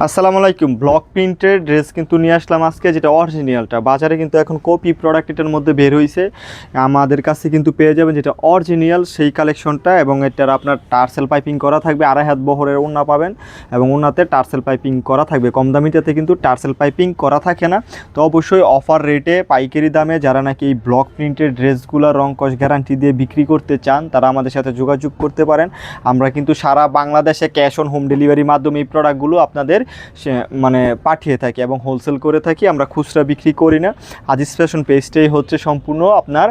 আসসালামু আলাইকুম। ব্লক প্রিন্টের ড্রেস কিন্তু নিয়ে আসলাম আজকে, যেটা অরিজিনালটা। বাজারে কিন্তু এখন কপি প্রোডাক্ট এটার মধ্যে বের হয়েছে, আমাদের কাছে কিন্তু পেয়ে যাবেন যেটা অরিজিনাল সেই কালেকশনটা। এবং এটার আপনার টার্সেল পাইপিং করা থাকবে, 2.5 হাত বহরের ওড়না পাবেন এবং ওড়নাতে টার্সেল পাইপিং করা থাকবে। কম দামিটাতে কিন্তু টার্সেল পাইপিং করা থাকে না। তো অবশ্যই অফার রেটে পাইকারি দামে যারা নাকি এই ব্লক প্রিন্টের ড্রেসগুলো রং কস গ্যারান্টি দিয়ে বিক্রি করতে চান তারা আমাদের সাথে যোগাযোগ করতে পারেন। আমরা কিন্তু সারা বাংলাদেশে ক্যাশ অন হোম ডেলিভারির মাধ্যমে এই প্রোডাক্টগুলো আপনাদের মানে পাঠিয়ে থাকি এবং হোলসেল করে থাকি, আমরা খুচরা বিক্রি করি না। আজিজ ফ্যাশন পেজটাই হচ্ছে সম্পূর্ণ আপনার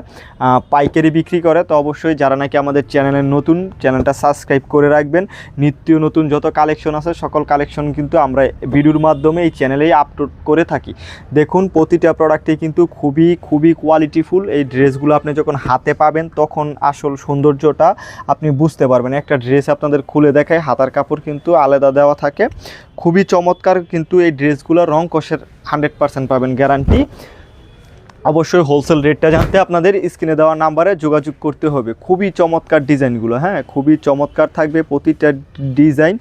পাইকারি বিক্রি করে। তো অবশ্যই যারা নাকি আমাদের চ্যানেলের নতুন, চ্যানেলটা সাবস্ক্রাইব করে রাখবেন। নিত্য নতুন যত কালেকশন আছে সকল কালেকশন কিন্তু আমরা ভিডিওর মাধ্যমে এই চ্যানেলেই আপলোড করে থাকি। দেখুন প্রতিটা প্রোডাক্টই কিন্তু খুবই খুবই কোয়ালিটিফুল। এই ড্রেসগুলো আপনি যখন হাতে পাবেন তখন আসল সৌন্দর্যটা আপনি বুঝতে পারবেন। একটা ড্রেস আপনাদের খুলে দেখায়, হাতার কাপড় কিন্তু আলাদা দেওয়া থাকে, খুবই চমৎকার। কিন্তু এই ড্রেসগুলো রং কষের 100% পাবেন গ্যারান্টি। অবশ্যই হোলসেল রেটটা জানতে আপনাদের স্ক্রিনে দেওয়া নাম্বারে যোগাযোগ করতে হবে। খুবই চমৎকার ডিজাইনগুলো, হ্যাঁ খুবই চমৎকার থাকবে প্রতিটা ডিজাইন।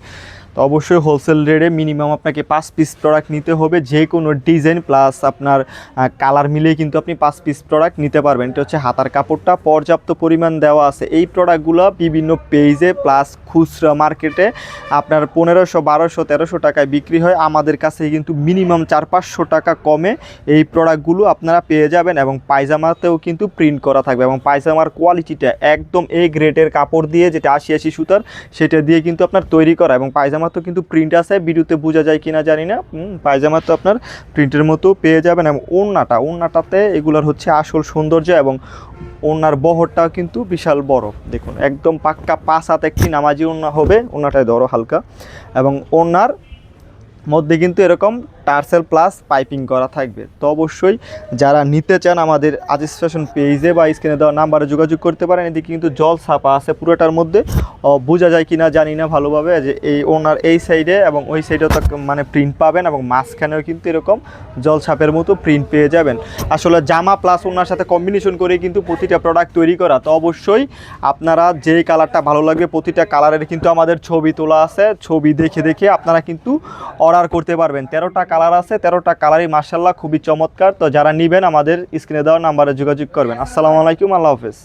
তো অবশ্যই হোলসেল রেটে মিনিমাম আপনাকে 5 পিস প্রোডাক্ট নিতে হবে, যে কোনো ডিজাইন প্লাস আপনার কালার মিলেই কিন্তু আপনি 5 পিস প্রোডাক্ট নিতে পারবেন। এটা হচ্ছে হাতার কাপড়টা পর্যাপ্ত পরিমাণ দেওয়া আছে। এই প্রোডাক্টগুলো বিভিন্ন পেজে প্লাস খুচরা মার্কেটে আপনার 1500, 1200, 1300 টাকায় বিক্রি হয়। আমাদের কাছে কিন্তু মিনিমাম 400-500 টাকা কমে এই প্রোডাক্টগুলো আপনারা পেয়ে যাবেন। এবং পায়জামাতেও কিন্তু প্রিন্ট করা থাকবে এবং পায়জামার কোয়ালিটিটা একদম এ গ্রেডের কাপড় দিয়ে, যেটা 80 সুতার, সেটা দিয়ে কিন্তু আপনার তৈরি করা। এবং পায়জামা তো কিন্তু প্রিন্ট আছে, ভিডিওতে বোঝা যায় কিনা জানি না। পায়জামা তো আপনার প্রিন্টের মতো পেয়ে যাবেন। এবং ওড়নাটাতে এগুলোর হচ্ছে আসল সৌন্দর্য। এবং ওড়নার বহরটাও কিন্তু বিশাল বড়, দেখুন একদম পাক্কা 5 হাত একটি নামাজি ওড়না হবে। ওড়নাটায় ধরো হালকা, এবং ওড়নার মধ্যে কিন্তু এরকম টার্সেল প্লাস পাইপিং করা থাকবে। তো অবশ্যই যারা নিতে চান আমাদের আজিজ ফ্যাশন পেজে বা স্ক্রিনে দেওয়া নাম্বারে যোগাযোগ করতে পারেন। এদিকে কিন্তু জল ছাপা আছে পুরোটার মধ্যে, বোঝা যায় কিনা জানি না ভালোভাবে, যে এই ওনার এই সাইডে এবং ওই সাইডেও তো মানে প্রিন্ট পাবেন, এবং মাঝখানেও কিন্তু এরকম জল ছাপের মতো প্রিন্ট পেয়ে যাবেন। আসলে জামা প্লাস ওনার সাথে কম্বিনেশন করে কিন্তু প্রতিটা প্রোডাক্ট তৈরি করা। তো অবশ্যই আপনারা যেই কালারটা ভালো লাগবে, প্রতিটা কালারের কিন্তু আমাদের ছবি তোলা আছে, ছবি দেখে দেখে আপনারা কিন্তু অর্ডার করতে পারবেন। 13টা কালার আছে, 13টা কালারই মার্শাল্লাহ খুবই চমৎকার। তো যারা নেবেন আমাদের স্ক্রিনে দেওয়া নাম্বারে যোগাযোগ করবেন। আসসালামু আলাইকুম, আল্লাহ হাফেজ।